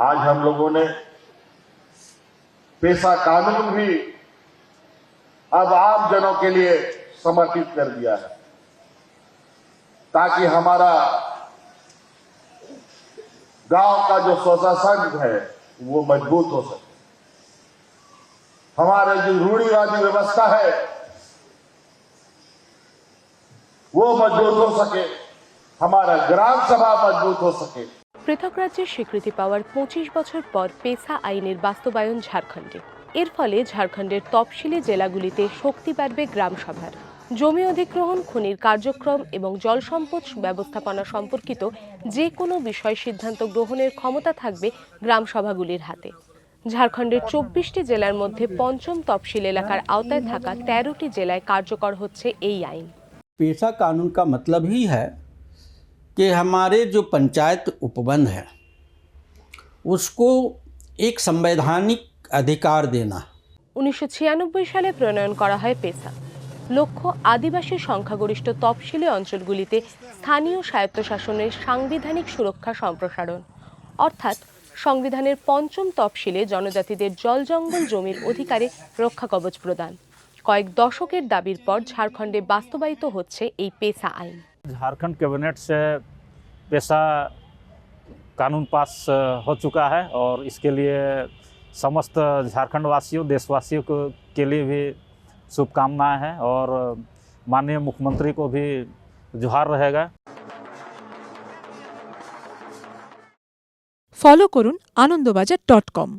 आज हम लोगों ने पेशा कानून भी अब आम जनों के लिए समर्पित कर दिया है, ताकि हमारा गांव का जो स्वशासन है वो मजबूत हो सके, हमारे जो रूढ़िवादी व्यवस्था है वो मजबूत हो सके, हमारा ग्राम सभा मजबूत हो सके। পৃথক রাজ্যের স্বীকৃতি পাওয়ার ২৫ বছর পর পেশা আইনের বাস্তবায়ন ঝাড়খণ্ডে। এর ফলে ঝাড়খণ্ডের তফসিলি জেলাগুলিতে শক্তি বাড়বে গ্রাম সভার। জমি অধিগ্রহণ, খনির কার্যক্রম এবং জল সম্পদ ব্যবস্থাপনা সম্পর্কিত যে কোনো বিষয় সিদ্ধান্ত গ্রহণের ক্ষমতা থাকবে গ্রাম সভাগুলির হাতে। ঝাড়খণ্ডের ২৪টি জেলার মধ্যে পঞ্চম তফসিল এলাকার আওতায় থাকা ১৩টি জেলায় কার্যকর হচ্ছে এই আইন। पेशा कानून का मतलब ही है कि हमारे जो पंचायत उपवन है उसको एक संवैधानिक अधिकार देना। ১৯৯৬ সালে প্রণয়ন করা হয় পেশা। লক্ষ্য আদিবাসী সংখ্যাগরিষ্ঠ তফসিলি অঞ্চলগুলিতে স্থানীয় স্বায়ত্তশাসনের সাংবিধানিক সুরক্ষা সম্প্রসারণ, অর্থাৎ সংবিধানের পঞ্চম তফসিলে জনজাতিদের জল জঙ্গল জমির অধিকারে রক্ষা কবচ প্রদান। কয়েক দশকের দাবির পর ঝাড়খণ্ডে বাস্তবায়িত হচ্ছে এই পেশা আইন। झारखंड कैबिनेट से पेशा कानून पास हो चुका है और इसके लिए समस्त झारखंड वासियों, देशवासियों के लिए भी शुभकामनाएं हैं और माननीय मुख्यमंत्री को भी जोहार रहेगा। ফলো করুন আনন্দবাজার.com।